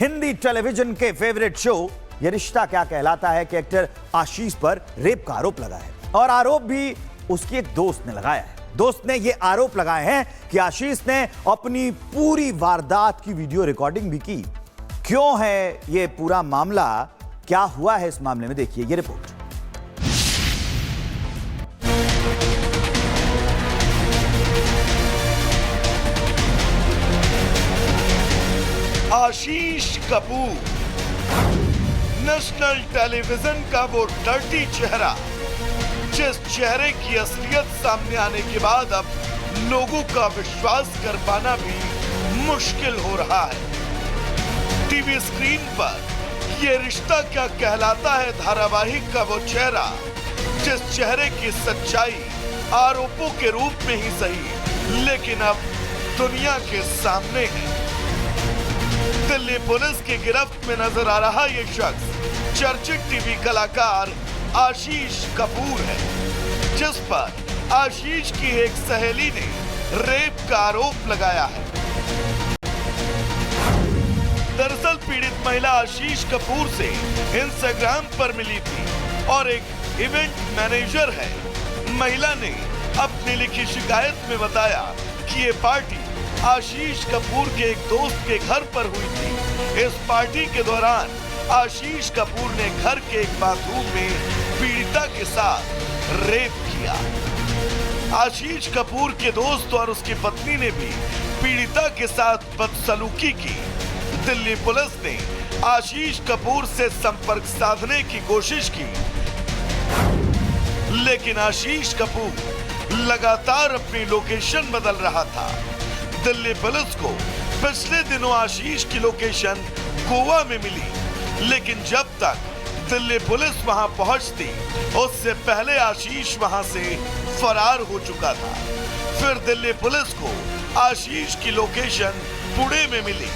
Hindi television के favourite show ये रिश्ता क्या कहलाता है कि एक्टर आशीष पर रेप का आरोप लगा है और आरोप भी उसके एक दोस्त ने लगाया है। दोस्त ने ये आरोप लगाए हैं कि आशीष ने अपनी पूरी वारदात की वीडियो रिकॉर्डिंग भी की। क्यों है ये पूरा मामला, क्या हुआ है इस मामले में, देखिए ये रिपोर्ट। आशीष कपूर, नेशनल टेलीविजन का वो डर्टी चेहरा, जिस चेहरे की असलियत सामने आने के बाद अब लोगों का विश्वास कर पाना भी मुश्किल हो रहा है। टीवी स्क्रीन पर ये रिश्ता क्या कहलाता है धारावाहिक का वो चेहरा, जिस चेहरे की सच्चाई आरोपों के रूप में ही सही लेकिन अब दुनिया के सामने है। दिल्ली पुलिस की गिरफ्त में नजर आ रहा ये शख्स चर्चित टीवी कलाकार आशीष कपूर है, जिस पर आशीष की एक सहेली ने रेप का आरोप लगाया है। दरअसल पीड़ित महिला आशीष कपूर से इंस्टाग्राम पर मिली थी और एक इवेंट मैनेजर है। महिला ने अपनी लिखी शिकायत में बताया कि ये पार्टी आशीष कपूर के एक दोस्त के घर पर हुई थी। इस पार्टी के दौरान आशीष कपूर ने घर के एक बाथरूम में पीड़िता के साथ रेप किया। आशीष कपूर के दोस्त और उसकी पत्नी ने भी पीड़िता के साथ बदसलूकी की। दिल्ली पुलिस ने आशीष कपूर से संपर्क साधने की कोशिश की, लेकिन आशीष कपूर लगातार अपनी लोकेशन बदल रहा था। दिल्ली पुलिस को पिछले दिनों आशीष की लोकेशन गोवा में मिली, लेकिन जब तक दिल्ली पुलिस वहां पहुंचती उससे पहले आशीष वहां से फरार हो चुका था। फिर दिल्ली पुलिस को आशीष की लोकेशन पुणे में मिली,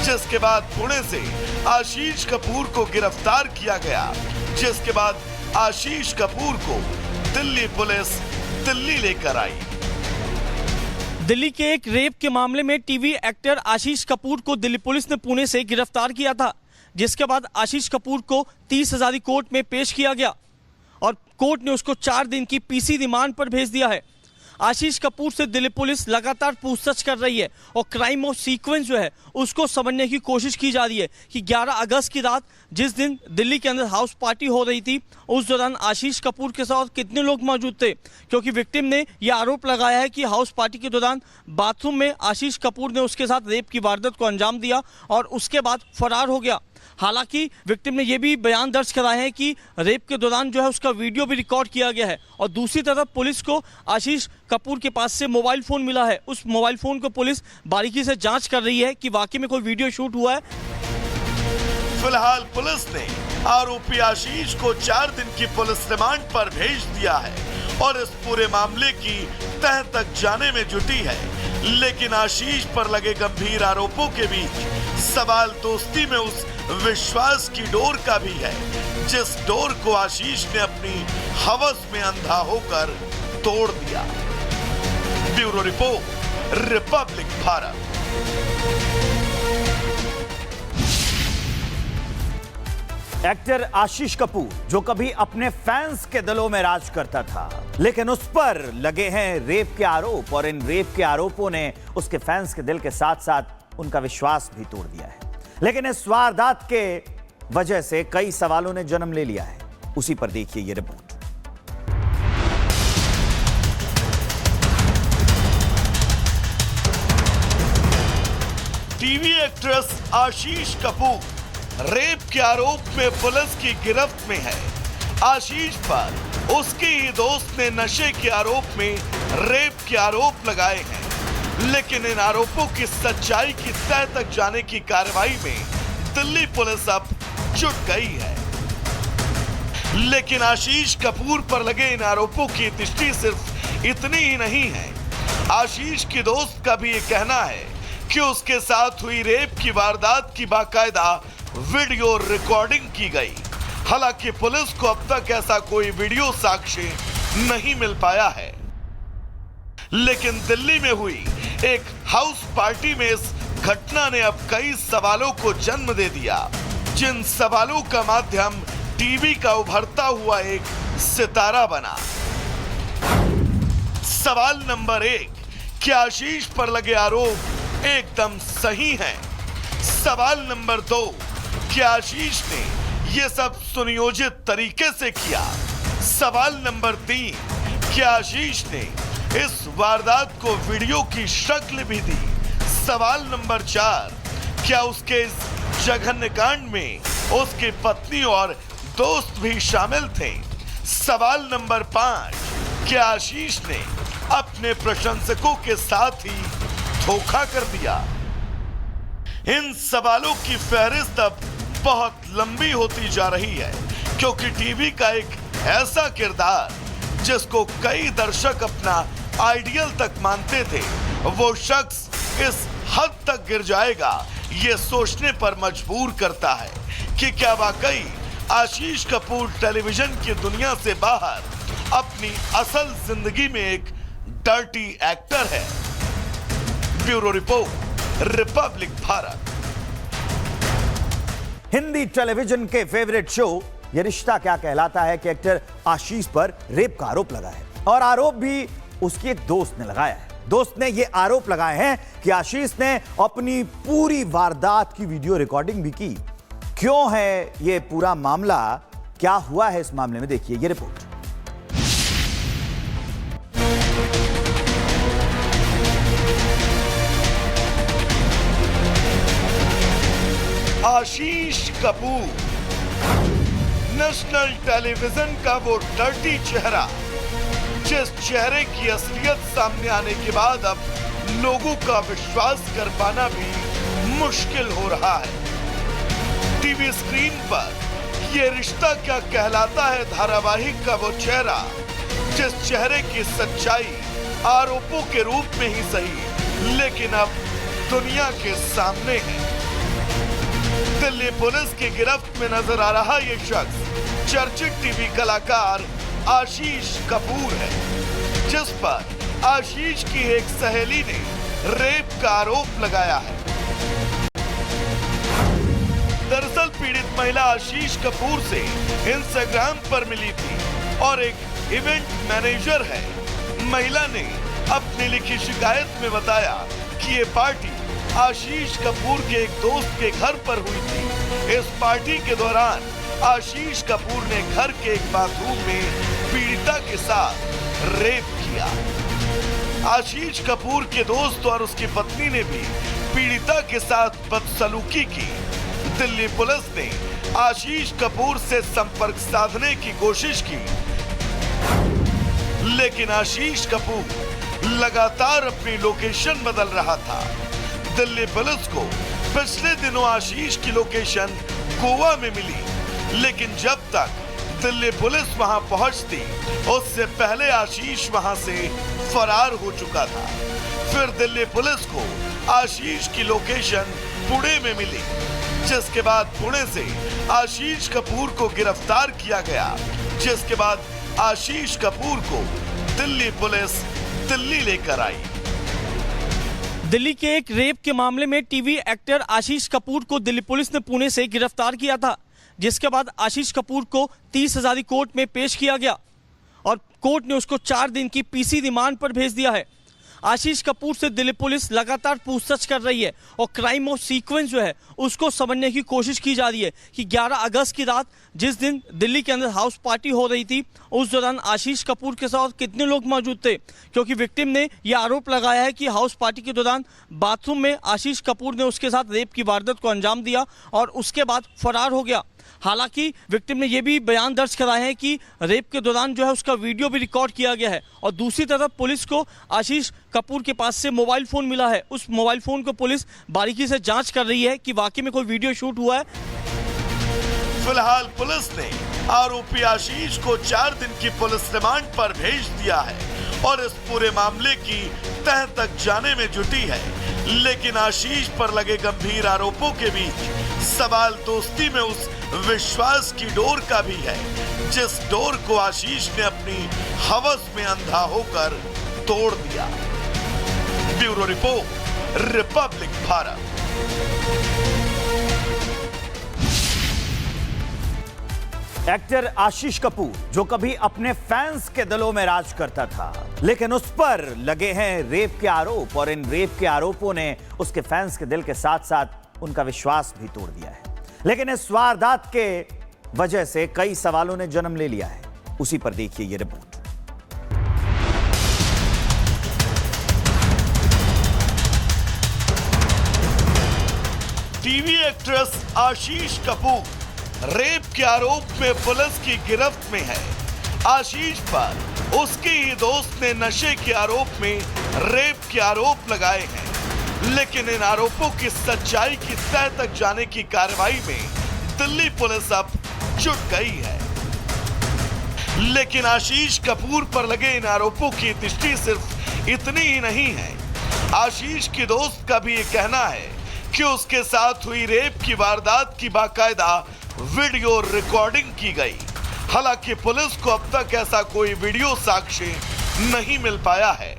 जिसके बाद पुणे से आशीष कपूर को गिरफ्तार किया गया, जिसके बाद आशीष कपूर को दिल्ली पुलिस दिल्ली लेकर आई। दिल्ली के एक रेप के मामले में टीवी एक्टर आशीष कपूर को दिल्ली पुलिस ने पुणे से गिरफ्तार किया था, जिसके बाद आशीष कपूर को 30,000 कोर्ट में पेश किया गया और कोर्ट ने उसको 4 दिन की पीसी रिमांड पर भेज दिया है। आशीष कपूर से दिल्ली पुलिस लगातार पूछताछ कर रही है और क्राइम ऑफ सीक्वेंस जो है उसको समझने की कोशिश की जा रही है कि 11 अगस्त की रात जिस दिन दिल्ली के अंदर हाउस पार्टी हो रही थी उस दौरान आशीष कपूर के साथ कितने लोग मौजूद थे, क्योंकि विक्टिम ने यह आरोप लगाया है कि हाउस पार्टी के दौरान बाथरूम में आशीष कपूर ने उसके साथ रेप की वारदात को अंजाम दिया और उसके बाद फरार हो गया। हालांकि विक्टिम ने यह भी बयान दर्ज कराया है कि रेप के दौरान जो है उसका वीडियो भी रिकॉर्ड किया गया है और दूसरी तरफ पुलिस को आशीष कपूर के पास से मोबाइल फोन मिला है। उस मोबाइल फोन को पुलिस बारीकी से जांच कर रही है कि वाकई में कोई वीडियो शूट हुआ है। फिलहाल पुलिस ने आरोपी आशीष को 4 दिन की पुलिस रिमांड पर भेज दिया है और इस पूरे मामले की तह तक जाने में जुटी है। लेकिन आशीष पर लगे गंभीर आरोपों के बीच सवाल दोस्ती में उस विश्वास की डोर का भी है, जिस डोर को आशीष ने अपनी हवस में अंधा होकर तोड़ दिया। Bureau report, republic Bharat. Actor Ashish Kapoor जो कभी अपने फैंस के दिलों में राज करता था, लेकिन उस पर लगे हैं रेप के आरोप और इन रेप के आरोपों ने उसके फैंस के दिल के साथ साथ उनका विश्वास भी तोड़ दिया है। लेकिन इस वारदात के वजह से कई सवालों ने जन्म ले लिया है। उसी पर देखिए ये रिपोर्ट। टीवी एक्ट्रेस आशीष कपूर रेप के आरोप में पुलिस की गिरफ्त में है। आशीष पर उसके ही दोस्त ने नशे के आरोप में रेप के आरोप लगाए हैं, लेकिन इन आरोपों की सच्चाई की तह तक जाने की कार्रवाई में दिल्ली पुलिस अब जुट गई है। लेकिन आशीष कपूर पर लगे इन आरोपों की दृष्टि सिर्फ इतनी ही नहीं है। आशीष के दोस्त का भी ये कहना है कि उसके साथ हुई रेप की वारदात की बाकायदा वीडियो रिकॉर्डिंग की गई। हालांकि पुलिस को अब तक ऐसा कोई वीडियो साक्ष्य नहीं मिल पाया है, लेकिन दिल्ली में हुई एक हाउस पार्टी में इस घटना ने अब कई सवालों को जन्म दे दिया, जिन सवालों का माध्यम टीवी का उभरता हुआ एक सितारा बना। सवाल नंबर 1, क्या आशीष पर लगे आरोप एकदम सही हैं? सवाल नंबर 2, क्या आशीष ने यह सब सुनियोजित तरीके से किया? सवाल नंबर 3, क्या आशीष ने इस वारदात को वीडियो की शक्ल भी दी? सवाल नंबर 4, क्या उसके इस जघन्य कांड में उसकी पत्नी और दोस्त भी शामिल थे? सवाल नंबर 5, क्या आशीष ने अपने प्रशंसकों के साथ ही धोखा कर दिया? इन सवालों की फहरिस्त अब बहुत लंबी होती जा रही है, क्योंकि टीवी का एक ऐसा किरदार जिसको कई दर्शक अपना आइडियल तक मानते थे, वो शख्स इस हद तक गिर जाएगा, ये सोचने पर मजबूर करता है कि क्या वाकई आशीष कपूर टेलीविजन की दुनिया से बाहर अपनी असल जिंदगी में एक डर्टी एक्टर है। Bureau report, republic Bharat. Hindi television के फेवरेट शो ये रिश्ता क्या कहलाता है कि एक्टर आशीष पर रेप का आरोप लगा है, और आरोप भी उसके एक दोस्त ने लगाया है। दोस्त ने ये आरोप लगाए हैं कि आशीष ने अपनी पूरी वारदात की वीडियो रिकॉर्डिंग भी की। क्यों है ये पूरा मामला, क्या हुआ है इस मामले में, देखिए ये रिपोर्ट। आशीष कपूर, नेशनल टेलीविजन का वो डर्टी चेहरा, जिस चेहरे की असलियत सामने आने के बाद अब लोगों का विश्वास कर पाना भी मुश्किल हो रहा है। टीवी स्क्रीन पर ये रिश्ता क्या कहलाता है धारावाहिक का वो चेहरा, जिस चेहरे की सच्चाई आरोपों के रूप में ही सही लेकिन अब दुनिया के सामने है। दिल्ली पुलिस की गिरफ्त में नजर आ रहा ये शख्स चर्चित टीवी कलाकार आशीष कपूर है, जिस पर आशीष की एक सहेली ने रेप का आरोप लगाया है। दरअसल पीड़ित महिला आशीष कपूर से इंस्टाग्राम पर मिली थी और एक इवेंट मैनेजर है। महिला ने अपनी लिखी शिकायत में बताया कि ये पार्टी आशीष कपूर के एक दोस्त के घर पर हुई थी। इस पार्टी के दौरान आशीष कपूर ने घर के एक बाथरूम में पीड़िता के साथ रेप किया। आशीष कपूर के दोस्त और उसकी पत्नी ने भी पीड़िता के साथ बदसलूकी की। दिल्ली पुलिस ने आशीष कपूर से संपर्क साधने की कोशिश की, लेकिन आशीष कपूर लगातार अपनी लोकेशन बदल रहा था। दिल्ली पुलिस को पिछले दिनों आशीष की लोकेशन गोवा में मिली, लेकिन जब तक दिल्ली पुलिस वहां पहुंचती उससे पहले आशीष वहां से फरार हो चुका था। फिर दिल्ली पुलिस को आशीष की लोकेशन पुणे में मिली, जिसके बाद पुणे से आशीष कपूर को गिरफ्तार किया गया, जिसके बाद आशीष कपूर को दिल्ली पुलिस दिल्ली लेकर आई। दिल्ली के एक रेप के मामले में टीवी एक्टर आशीष कपूर को दिल्ली पुलिस ने पुणे से गिरफ्तार किया था, जिसके बाद आशीष कपूर को 30 हज़ारी कोर्ट में पेश किया गया और कोर्ट ने उसको 4 दिन की पीसी रिमांड पर भेज दिया है। आशीष कपूर से दिल्ली पुलिस लगातार पूछताछ कर रही है और क्राइम ऑफ सीक्वेंस जो है उसको समझने की कोशिश की जा रही है कि 11 अगस्त की रात जिस दिन दिल्ली के अंदर हाउस पार्टी हो रही थी, उस दौरान आशीष कपूर के साथ कितने लोग मौजूद थे, क्योंकि विक्टिम ने यह आरोप लगाया है कि हाउस पार्टी के दौरान बाथरूम में आशीष कपूर ने उसके साथ रेप की वारदात को अंजाम दिया और उसके बाद फरार हो गया। हालांकि विक्टिम ने यह भी बयान दर्ज कराए हैं कि रेप के दौरान जो है उसका वीडियो भी रिकॉर्ड किया गया है और दूसरी तरफ पुलिस को आशीष कपूर के पास से मोबाइल फोन मिला है। उस मोबाइल फोन को पुलिस बारीकी से जांच कर रही है कि वाकई में कोई वीडियो शूट हुआ है। फिलहाल पुलिस ने आरोपी आशीष को 4 दिन की पुलिस रिमांड पर भेज दिया है और इस पूरे मामले की तह तक जाने में जुटी है। लेकिन आशीष पर लगे गंभीर आरोपों के बीच सवाल दोस्ती में उस विश्वास की डोर का भी है, जिस डोर को आशीष ने अपनी हवस में अंधा होकर तोड़ दिया। Bureau report, republic Bharat. Actor Ashish Kapoor जो कभी अपने फैंस के दिलों में राज करता था, लेकिन उस पर लगे हैं रेप के आरोप और इन रेप के आरोपों ने उसके फैंस के दिल के साथ साथ उनका विश्वास भी तोड़ दिया है। लेकिन इस वारदात के वजह से कई सवालों ने जन्म ले लिया है। उसी पर देखिए ये रिपोर्ट। टीवी एक्ट्रेस आशीष कपूर रेप के आरोप में पुलिस की गिरफ्त में है। आशीष पर उसके ही दोस्त ने नशे के आरोप में रेप के आरोप लगाए हैं, लेकिन इन आरोपों की सच्चाई की तह तक जाने की कार्रवाई में दिल्ली पुलिस अब जुट गई है। लेकिन आशीष कपूर पर लगे इन आरोपों की दृष्टि सिर्फ इतनी ही नहीं है। आशीष के दोस्त का भी ये कहना है कि उसके साथ हुई रेप की वारदात की बाकायदा वीडियो रिकॉर्डिंग की गई। हालांकि पुलिस को अब तक ऐसा कोई वीडियो साक्ष्य नहीं मिल पाया है,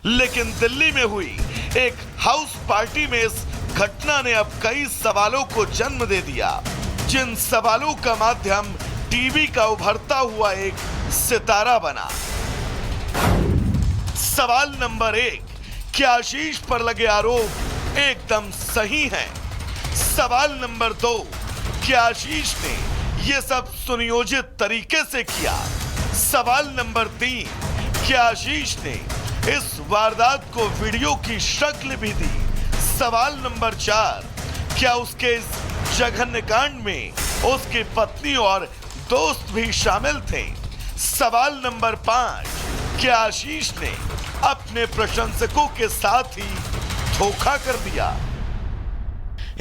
लेकिन दिल्ली में हुई एक हाउस पार्टी में इस घटना ने अब कई सवालों को जन्म दे दिया, जिन सवालों का माध्यम टीवी का उभरता हुआ एक सितारा बना। सवाल नंबर 1, क्या आशीष पर लगे आरोप एकदम सही हैं? सवाल नंबर 2, क्या आशीष ने यह सब सुनियोजित तरीके से किया? सवाल नंबर 3, क्या आशीष ने इस वारदात को वीडियो की शक्ल भी दी? सवाल नंबर 4, क्या उसके इस जघन्य कांड में उसकी पत्नी और दोस्त भी शामिल थे? सवाल नंबर 5, क्या आशीष ने अपने प्रशंसकों के साथ ही धोखा कर दिया?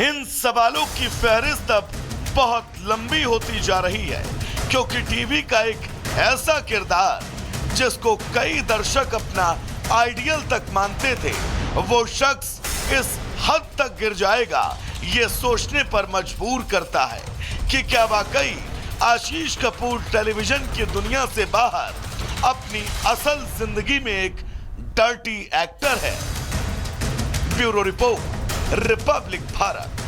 इन सवालों की फहरिस्त अब बहुत लंबी होती जा रही है, क्योंकि टीवी का एक ऐसा किरदार जिसको कई दर्शक अपना आइडियल तक मानते थे, वो शख्स इस हद तक गिर जाएगा, ये सोचने पर मजबूर करता है कि क्या वाकई आशीष कपूर टेलीविजन की दुनिया से बाहर अपनी असल जिंदगी में एक डर्टी एक्टर है। Bureau report, republic Bharat.